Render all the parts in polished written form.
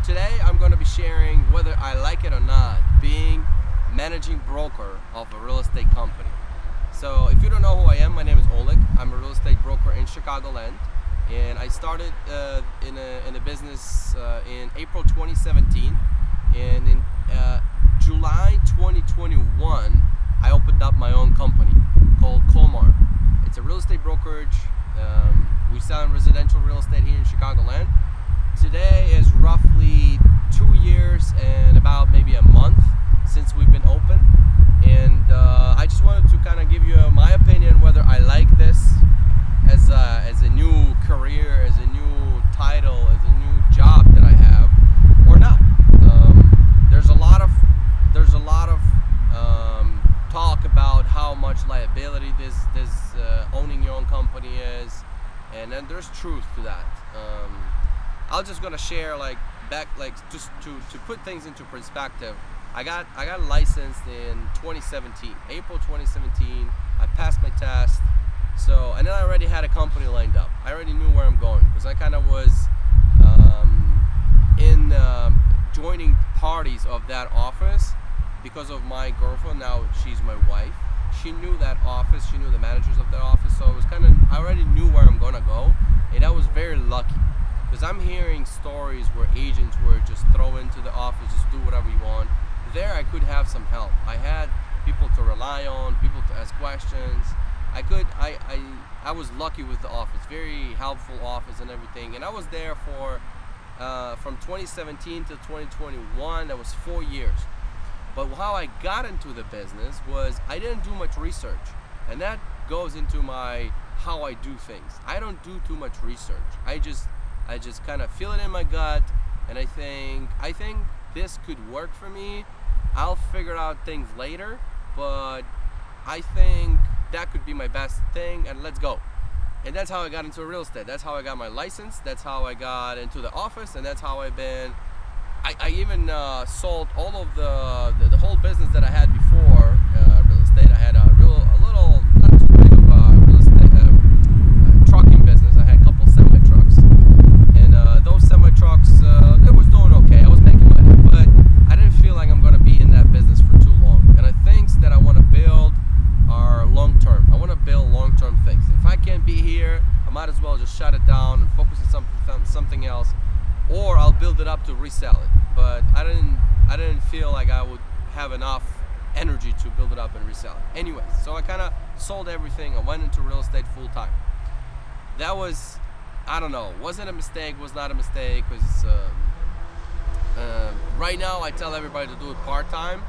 today I'm going to be sharing, whether I like it or not, being managing broker of a real estate company. So if you don't know who I am, my name is Oleg. I'm a real estate broker in Chicagoland, and I started in a business in April 2017, and in July 2021 I opened up my own company called Komar. It's a real estate brokerage. We sell in residential real estate here in Chicagoland. Today is roughly 2 years and about maybe a month since we've been open, and I just wanted to kind of give you my opinion whether I like this as a new career, as a new title, as a new job that I have, or not. There's a lot of talk about how much liability this owning your own company is, and then there's truth to that. I'm just gonna share just to put things into perspective. I got licensed in 2017, April 2017. I passed my test, and then I already had a company lined up. I already knew where I'm going because I kind of was in joining parties of that office because of my girlfriend. Now she's my wife. She knew that office. She knew the managers of that office. So I already knew where I'm gonna go, and I was very lucky. Because I'm hearing stories where agents were just thrown into the office, just do whatever you want. There I could have some help. I had people to rely on, people to ask questions. I was lucky with the office, very helpful office and everything. And I was there for, from 2017 to 2021, that was 4 years. But how I got into the business was I didn't do much research. And that goes into how I do things. I don't do too much research. I just kind of feel it in my gut, and I think this could work for me. I'll figure out things later, but I think that could be my best thing, and let's go. And that's how I got into real estate. That's how I got my license. That's how I got into the office, and that's how I've been. I even sold all of the whole business that I had before real estate. I had a little, not too big of a real estate trucking business. I had a couple semi-trucks. Those semi-trucks, it was doing okay. I was making money, but I didn't feel like I'm going to be in that business for too long. And the things that I want to build are long-term. I want to build long-term things. If I can't be here, I might as well just shut it down and focus on something else, or I'll build it up to resell it. But I didn't feel like I would have enough energy to build it up and resell it. Anyway, so I kind of sold everything. I went into real estate full-time. That was, I don't know, was it a mistake, was not a mistake, because right now I tell everybody to do it part-time,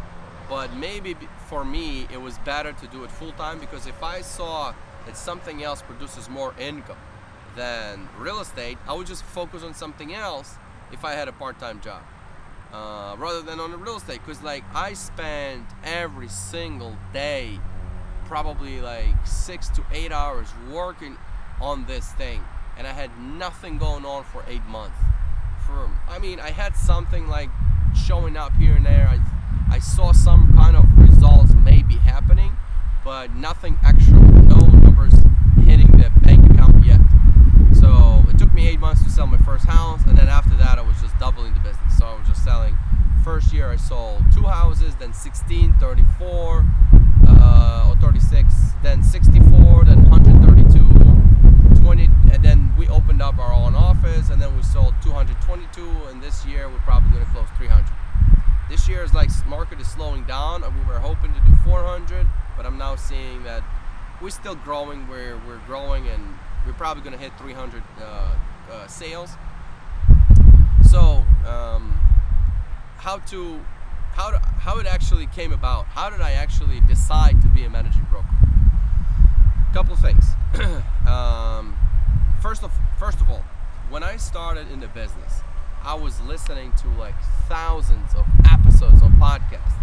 but maybe for me it was better to do it full-time, because if I saw that something else produces more income than real estate, I would just focus on something else if I had a part-time job, rather than on the real estate, because I spend every single day probably 6 to 8 hours working on this thing. And I had nothing going on for 8 months. I had something showing up here and there. I saw some kind of results maybe happening, but nothing extra, no numbers hitting the bank account yet. So it took me 8 months to sell my first house, and then after that I was just doubling the business. So I was just selling. First year I sold 2 houses, then 16, 34, or 36, then 64, then 132. 20, and then we opened up our own office, and then we sold 222, and this year we're probably going to close 300. This year is market is slowing down, and we were hoping to do 400, but I'm now seeing that we're still growing. We're growing, and we're probably going to hit 300 sales. So how it actually came about? How did I actually decide to be a managing broker? Couple things. First of all, when I started in the business, I was listening to thousands of episodes on podcasts.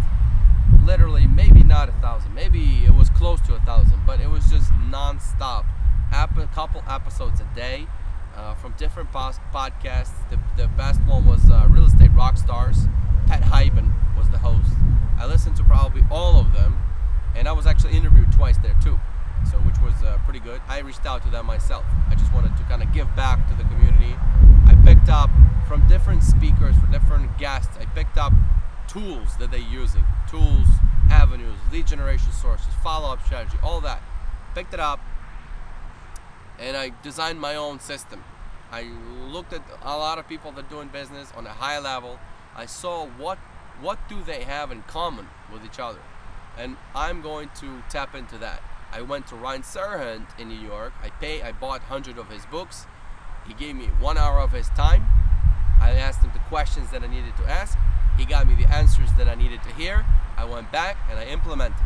Literally, maybe not 1,000, maybe it was close to 1,000, but it was just non-stop. A couple episodes a day from different podcasts. The best one was Real Estate Rockstars. Pat Hyben was the host. I listened to probably all of them, and I was actually interviewed twice there too. So which was pretty good. I reached out to them myself. I just wanted to kind of give back to the community. I picked up from different speakers, guests. I picked up tools that they're using, tools, avenues, lead generation sources, follow-up strategy, all that. Picked it up, and I designed my own system. I looked at a lot of people that are doing business on a high level. I saw what do they have in common with each other, and I'm going to tap into that. I went to Ryan Serhant in New York. I bought 100 of his books. He gave me 1 hour of his time. I asked him the questions that I needed to ask. He got me the answers that I needed to hear. I went back and I implemented.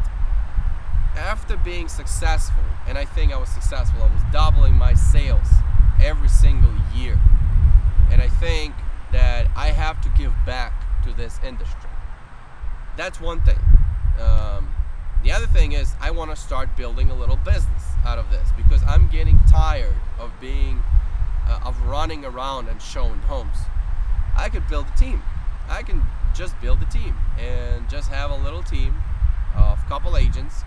After being successful, and I think I was successful, I was doubling my sales every single year. And I think that I have to give back to this industry. That's one thing. The other thing is I want to start building a little business out of this, because I'm getting tired of of running around and showing homes. I could build a team. I can just build a team and just have a little team of a couple agents,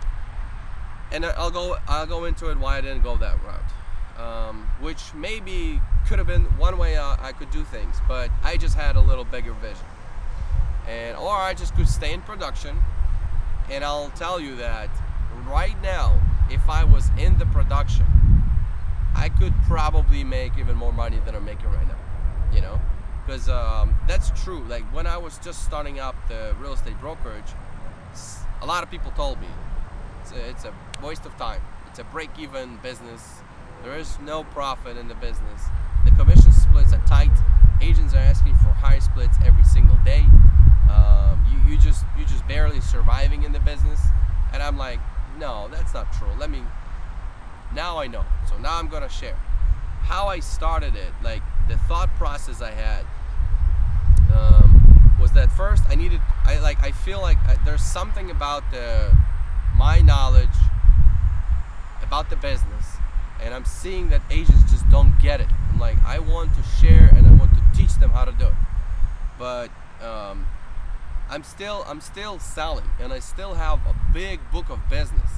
and I'll go into it why I didn't go that route, which maybe could have been one way I could do things, but I just had a little bigger vision, or I just could stay in production. And I'll tell you that right now, if I was in the production, I could probably make even more money than I'm making right now, because that's true. Like when I was just starting up the real estate brokerage, a lot of people told me it's a waste of time. It's a break-even business. There is no profit in the business. The commission splits are tight. Agents are asking for high splits every single day. You just barely surviving in the business. And I'm like, no, that's not true. Now I know. So now I'm gonna share how I started it. Like the thought process I had was that first I feel like there's something about my knowledge about the business, and I'm seeing that agents just don't get it. I'm like, I want to share and I want to teach them how to do it, but I'm still selling, and I still have a big book of business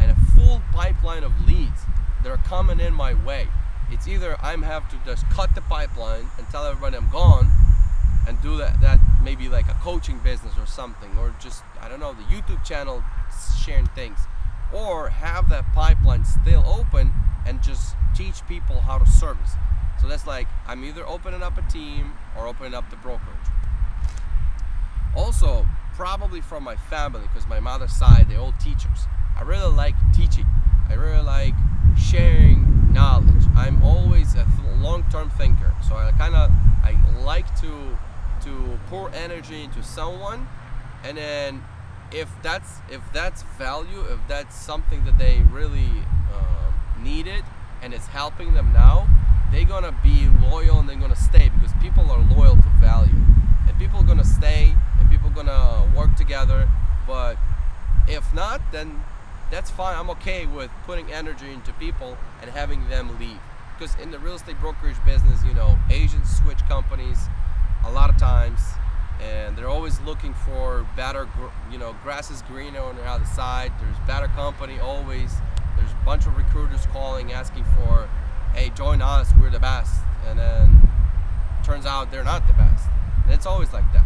and a full pipeline of leads that are coming in my way. It's either I have to just cut the pipeline and tell everybody I'm gone and do that maybe like a coaching business or something, or just, I don't know, the YouTube channel sharing things, or have that pipeline still open and just teach people how to service. So that's like, I'm either opening up a team or opening up the brokerage. Also, probably from my family, because my mother's side, they're all teachers. I really like teaching. I really like sharing knowledge. I'm always a long-term thinker, so I like to pour energy into someone, and then if that's value, if that's something that they really needed and it's helping them now, they're gonna be loyal and they're gonna stay, because people are loyal to value, and people are gonna stay and people are gonna work together. But if not, then that's fine. I'm okay with putting energy into people and having them leave, because in the real estate brokerage business, agents switch companies a lot of times, and they're always looking for better, grass is greener on the other side. There's better company always. There's a bunch of recruiters calling, asking for, hey, join us, we're the best. And then turns out they're not the best. And it's always like that.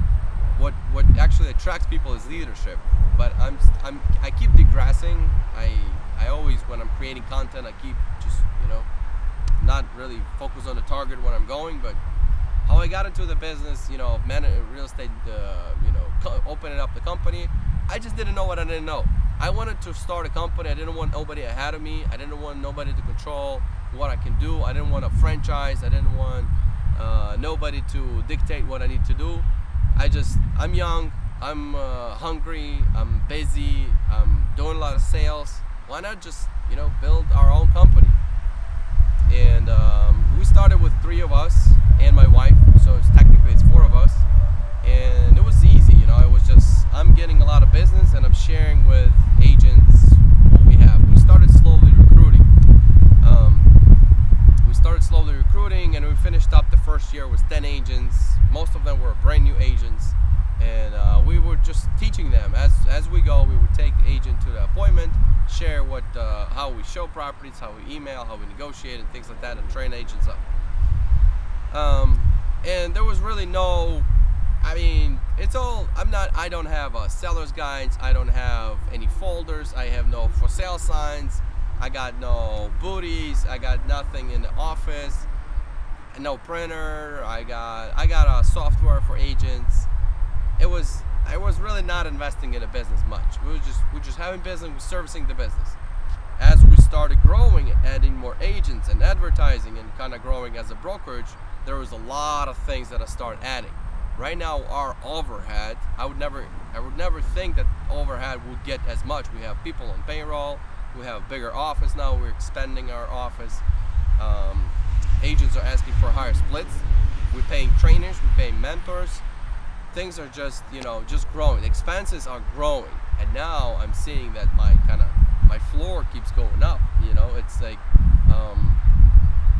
What actually attracts people is leadership. But I keep digressing. I always, when I'm creating content, I keep just, not really focused on the target when I'm going, but how I got into the business, real estate, opening up the company. I just didn't know what I didn't know. I wanted to start a company. I didn't want nobody ahead of me. I didn't want nobody to control what I can do. I didn't want a franchise. I didn't want nobody to dictate what I need to do. I'm young. I'm hungry. I'm busy. I'm doing a lot of sales. Why not just, build our own company? And we started with 3 of us and my wife, so technically it's 4 of us, and it was easy. It was just, I'm getting a lot of business and I'm sharing with agents what we have. We started slowly recruiting. And we finished up the first year with 10 agents. Most of them were brand new agents, and we were just teaching them as we go. We would take the agent to the appointment, share how we show properties, how we email, how we negotiate, and things like that, and train agents up. And there was really no I mean, it's all. I don't have seller's guides. I don't have any folders. I have no for sale signs. I got no booties. I got nothing in the office. No printer. I got a software for agents. I was really not investing in a business much. We just having business, we servicing the business. As we started growing, adding more agents and advertising and kind of growing as a brokerage, there was a lot of things that I started adding. Right now, our overhead, I would never think that overhead would get as much. We have people on payroll. We have a bigger office now. We're expanding our office. Agents are asking for higher splits. We're paying trainers. We're paying mentors. Things are just growing. Expenses are growing, and now I'm seeing that my floor keeps going up. It's like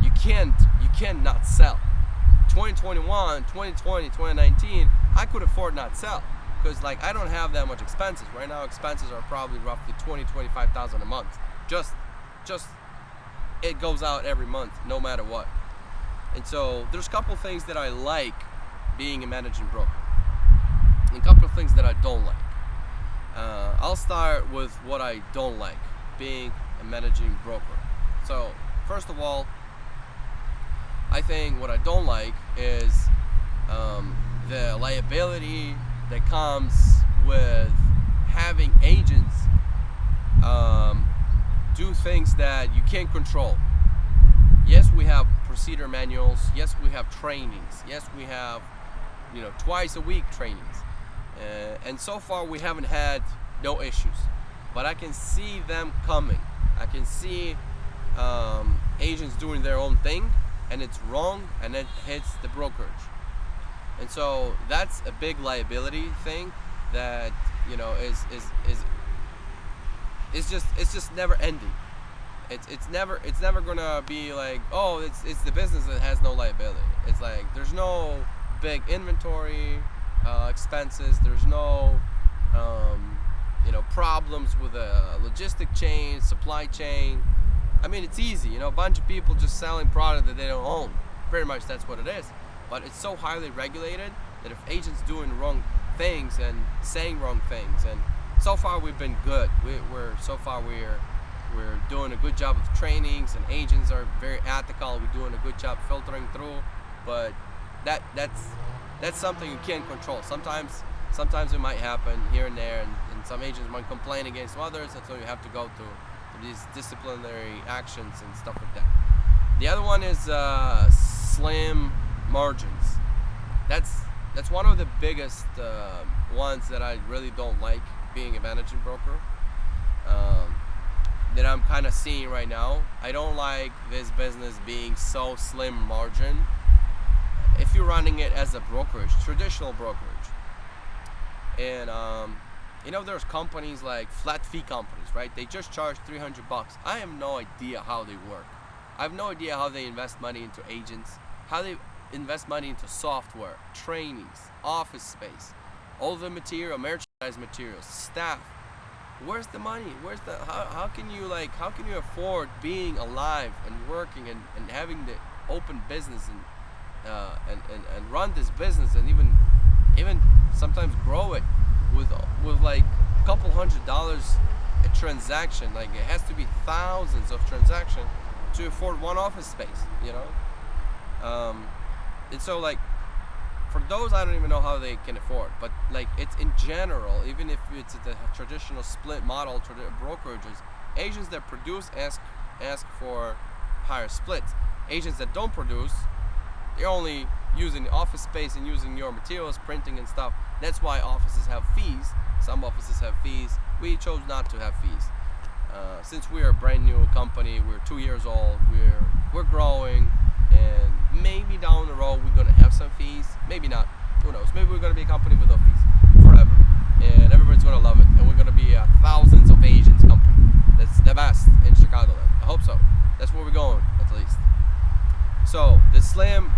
you can't not sell. 2021, 2020, 2019, I could afford not sell because I don't have that much expenses. Right now expenses are probably roughly 25,000 a month. Just it goes out every month no matter what. And so there's a couple things that I like being a managing broker and a couple of things that I don't like. I'll start with what I don't like being a managing broker. So first of all, I think what I don't like is the liability that comes with having agents do things that you can't control. Yes, we have procedure manuals. Yes, we have trainings. Yes, we have twice a week trainings. And so far we haven't had no issues. But I can see them coming. I can see agents doing their own thing, and it's wrong, and it hits the brokerage. And so that's a big liability thing that is just never ending. It's never gonna be like, oh, it's the business that has no liability. It's like there's no big inventory expenses. There's no problems with a logistic chain, supply chain. I mean, it's easy, a bunch of people just selling product that they don't own. Pretty much that's what it is. But it's so highly regulated that if agents doing wrong things and saying wrong things, and so far we've been good. We're doing a good job of trainings, and agents are very ethical. We're doing a good job filtering through, but that's something you can't control. Sometimes it might happen here and there, and some agents might complain against others, and so you have to go to these disciplinary actions and stuff like that. The other one is slim margins. That's one of the biggest ones that I really don't like being a managing broker. That I'm kind of seeing right now. I don't like this business being so slim margin. If you're running it as a brokerage, traditional brokerage, and there's companies like flat fee companies, right? They just charge $300. I have no idea how they work. I have no idea how they invest money into agents, how they invest money into software, trainings, office space, all the material, merchandise materials, staff. Where's the money? How can you afford being alive and working and having the open business and run this business and even sometimes grow it with like a couple $100 a transaction? Like, it has to be thousands of transactions to afford one office space, and so, like, for those, I don't even know how they can afford, but like, it's in general, even if it's the traditional split model, brokerages, agents that produce ask for higher splits. Agents that don't produce, they're only using the office space and using your materials, printing and stuff. That's why offices have fees. Some offices have fees. We chose not to have fees. Since we're a brand new company, we're 2 years old, we're growing, and maybe down the road we're gonna have some fees. Maybe not. Who knows? Maybe we're gonna be a company with no fees forever, and everybody's gonna love it, and we're gonna be a thousands of agents company. That's the best in Chicagoland. I hope so. That's where we're going, at least. So the slam,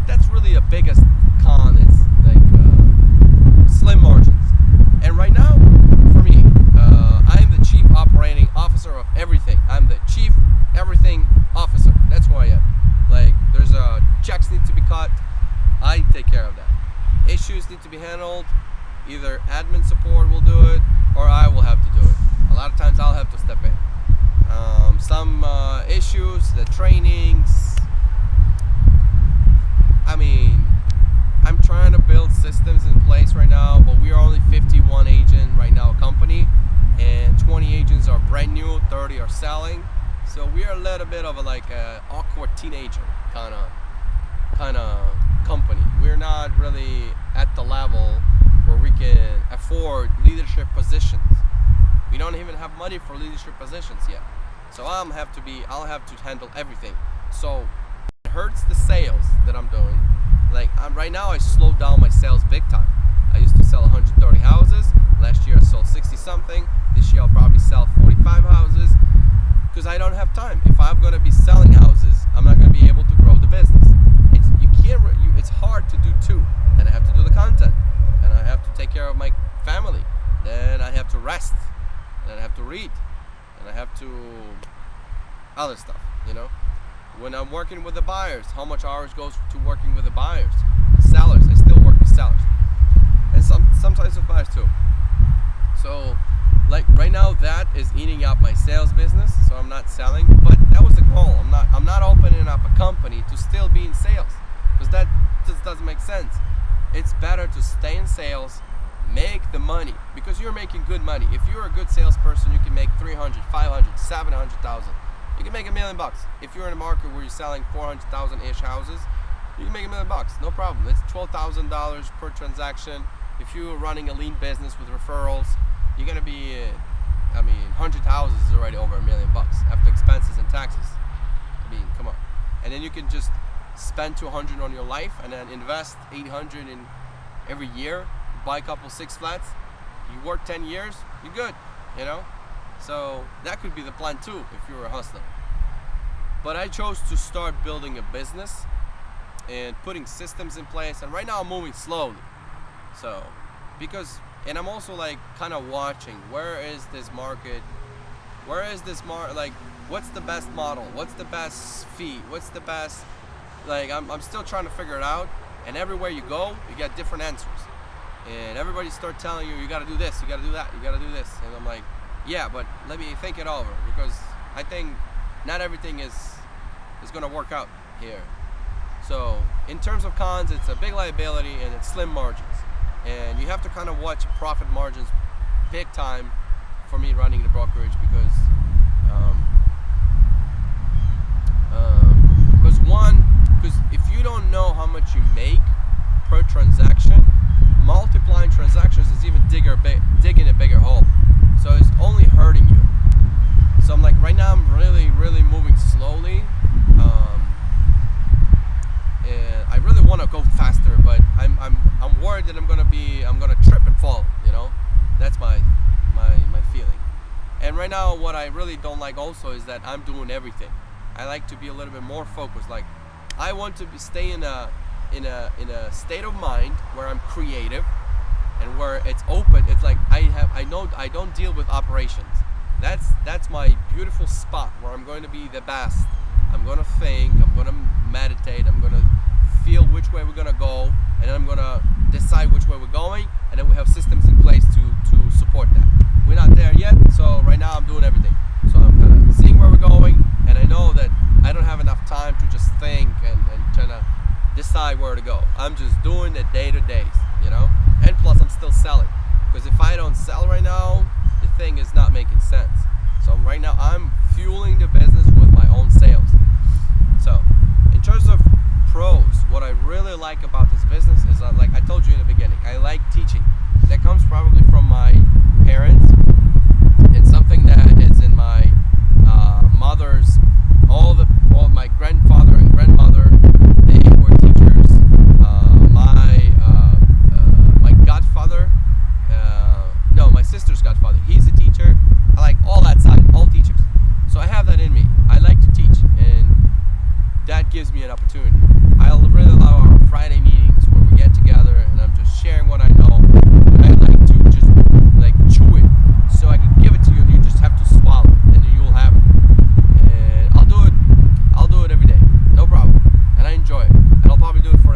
that's really a biggest con. It's like slim margins. And right now, for me, I'm the chief operating officer of everything. I'm the chief everything officer. That's who I am. Like, there's checks need to be cut, I take care of that. Issues need to be handled, either admin support will do it or I will have to do it. A lot of times I'll have to step in. Some issues, the trainings, I mean, I'm trying to build systems in place right now, but we are only 51 agent right now company, and 20 agents are brand new, 30 are selling. So we are a little bit of a awkward teenager kind of company. We're not really at the level where we can afford leadership positions. We don't even have money for leadership positions yet. So I'll have to handle everything. So it hurts the sales that I'm doing. Right now I slowed down my sales big time. I used to sell 130 houses. Last year I sold 60 something. This year I'll probably sell 45 houses because I don't have time. If I'm going to be selling houses, I'm not going to be able to grow the business. It's hard to do two. And I have to do the content, and I have to take care of my family. Then I have to rest, and I have to read, and I have to other stuff. When I'm working with the buyers, how much hours goes to working with the buyers? Sellers, I still work with sellers, and sometimes with buyers too. So right now that is eating up my sales business, so I'm not selling, but that was the goal. I'm not opening up a company to still be in sales, because that just doesn't make sense. It's better to stay in sales, make the money, because you're making good money. If you're a good salesperson, you can make 300, 500, 700,000. You can make $1 million. If you're in a market where you're selling 400,000-ish houses, you can make $1 million, no problem. It's $12,000 per transaction. If you're running a lean business with referrals, you're gonna be, 100 houses is already over $1 million after expenses and taxes. Come on. And then you can just spend 200 on your life and then invest 800 in every year, buy a couple 6 flats. You work 10 years, you're good, So that could be the plan too if you're a hustler. But I chose to start building a business and putting systems in place, and right now I'm moving slowly. So and I'm also kind of watching where is this market, what's the best model, what's the best fee, what's the best, I'm still trying to figure it out. And everywhere you go, you get different answers, and everybody start telling you got to do this, you got to do that, you got to do this, and I'm like, yeah, but let me think it over, because I think not everything is going to work out here. So in terms of cons, it's a big liability and it's slim margins, and you have to kind of watch profit margins big time for me running the brokerage, because if you don't know how much you make per transaction, multiplying transactions is even digging a bigger hole. So it's only hurting you. So I'm right now I'm really, really moving slowly. And I really want to go faster, but I'm worried that I'm gonna trip and fall. That's my feeling. And right now, what I really don't like also is that I'm doing everything. I like to be a little bit more focused. I want to stay in a state of mind where I'm creative and where it's open. It's I don't deal with operations. That's my beautiful spot where I'm going to be the best. I'm going to think, I'm going to meditate, I'm going to feel which way we're going to go, and then I'm going to decide which way we're going, and then we have systems in place to support that. We're not there yet, so right now I'm doing everything. So I'm kind of seeing where we're going, and I know that I don't have enough time to just think and trying to decide where to go. I'm just doing the day-to-days, and plus I'm still selling, because if I don't sell right now, the thing is not making sense. So right now I'm fueling the business with my own sales. So in terms of pros, what I really like about this business is like I told you in the beginning, I like teaching. That comes probably from my parents. It's something that is in my mother's, all my grandfather and grandmother, they were teachers. My godfather, my sister's godfather, he's a teacher. I like all that side, all teachers. So I have that in me. I like to teach, and that gives me an opportunity. I really love our Friday meetings where we get together and I'm just sharing what I know. And I like to just chew it so I can give it to you, and you just have to swallow it, and then you'll have it. And I'll do it every day, no problem. And I enjoy it. And I'll probably do it forever.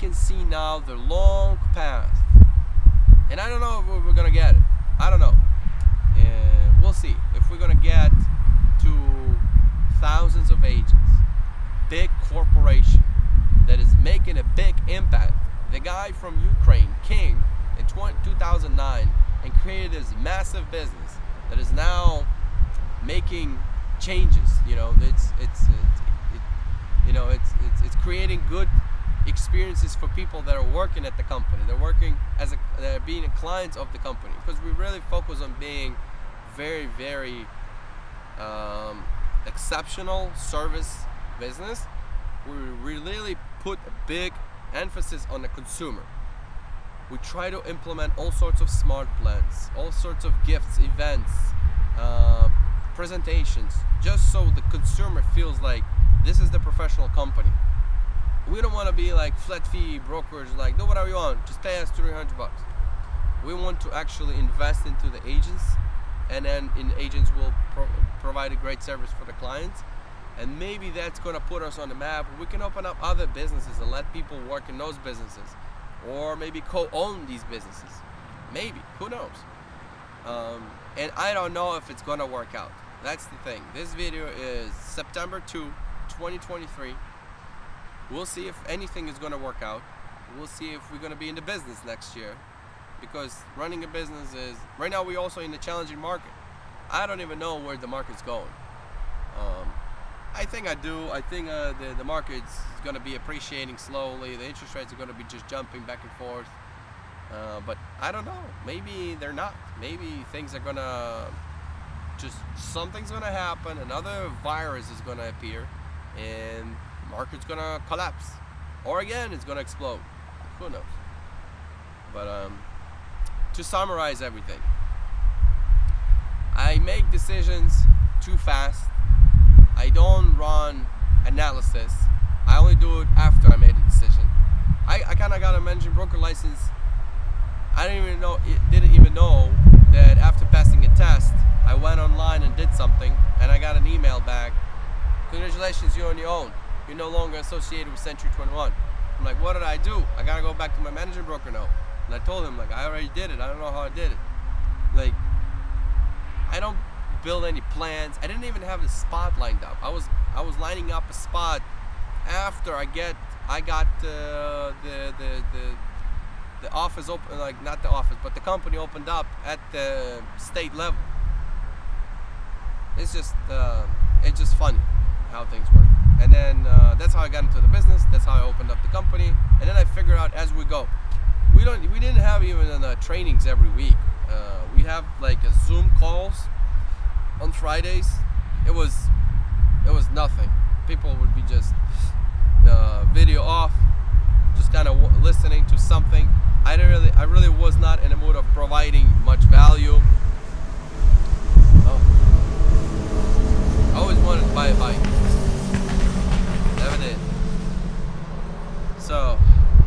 can see now the long path, and I don't know if we're gonna get it. I don't know. We'll see if we're gonna get to thousands of agents, big corporation that is making a big impact. The guy from Ukraine came in 2009 and created this massive business that is now making changes. It's creating good experiences for people that are working at the company. They're working they're being clients of the company, because we really focus on being very, very exceptional service business. We really put a big emphasis on the consumer. We try to implement all sorts of smart plans, all sorts of gifts, events, presentations, just so the consumer feels like this is the professional company. We don't want to be like flat fee brokerage, like do whatever you want, just pay us $300. We want to actually invest into the agents, and then agents will provide a great service for the clients, and maybe that's going to put us on the map. We can open up other businesses and let people work in those businesses, or maybe co-own these businesses. Maybe, who knows? And I don't know if it's going to work out. That's the thing. This video is September 2, 2023. We'll see if anything is going to work out. We'll see if we're going to be in the business next year, because running a business is, right now we're also in a challenging market. I don't even know where the market's going. I think I do. I think the market's going to be appreciating slowly. The interest rates are going to be just jumping back and forth. But I don't know. Maybe they're not. Maybe things are going to something's going to happen. Another virus is going to appear, and the market's going to collapse. Or again, it's going to explode. Who knows? But to summarize everything, I make decisions too fast. I don't run analysis. I only do it after I made a decision. I kind of got a managing broker license. I didn't even know that after passing a test, I went online and did something, and I got an email back. Congratulations, you're on your own. You're no longer associated with Century 21. I'm like, what did I do? I gotta go back to my managing broker now. And I told him, like, I already did it. I don't know how I did it. Like, I don't build any plans. I didn't even have the spot lined up. I was lining up a spot after I got the office open, like not the office, but the company opened up at the state level. It's just funny how things work. And then that's how I got into the business. That's how I opened up the company. And then I figured out as we go. We didn't have even trainings every week. We have like a Zoom calls on Fridays. It was nothing. People would be just video off, just kind of listening to something. I really was not in the mood of providing much value. I always wanted to buy a bike. Never did. So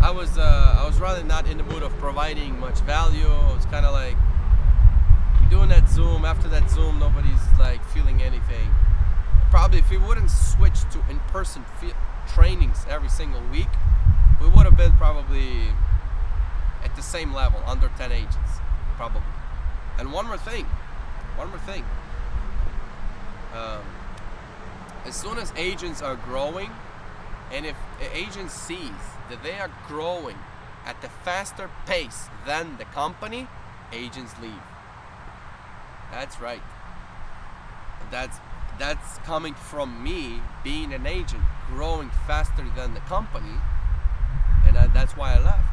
I was rather not in the mood of providing much value. It's kind of like we're doing that Zoom. After that Zoom, nobody's like feeling anything. Probably if we wouldn't switch to in-person trainings every single week, we would have been probably at the same level, under 10 agents, probably. And one more thing. As soon as agents are growing, and if an agent sees that they are growing at a faster pace than the company, agents leave. That's right. That's coming from me being an agent, growing faster than the company, and that's why I left.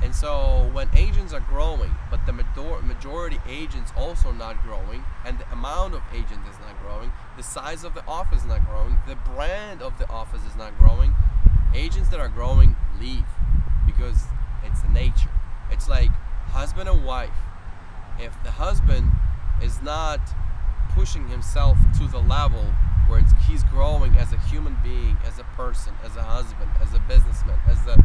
And so when agents are growing, but the majority agents also not growing, and the amount of agents is not growing, the size of the office is not growing, the brand of the office is not growing, agents that are growing leave, because it's the nature. It's like husband and wife. If the husband is not pushing himself to the level where he's growing as a human being, as a person, as a husband, as a businessman, as a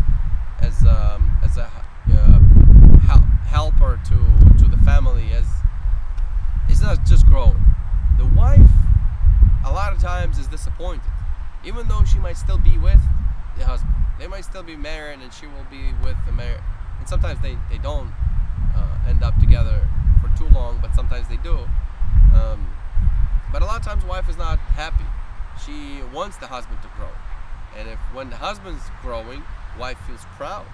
helper to the family, it's not just growing. The wife a lot of times is disappointed, even though she might still be with the husband. They might still be married, and she will be with the married. And sometimes they don't end up together for too long, but sometimes they do. But a lot of times, wife is not happy. She wants the husband to grow, and when the husband's growing, wife feels proud,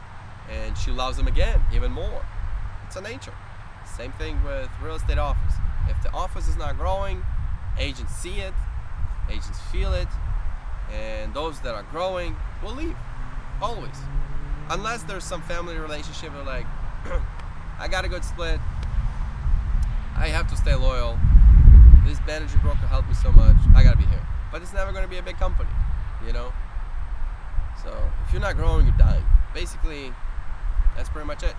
and she loves him again even more. It's a nature. Same thing with real estate office. If the office is not growing, agents see it, agents feel it, and those that are growing will leave, always. Unless there's some family relationship where like, I got a good split, I have to stay loyal, this manager broker helped me so much, I gotta be here. But it's never gonna be a big company, you know? So if you're not growing, you're dying. Basically, that's pretty much it.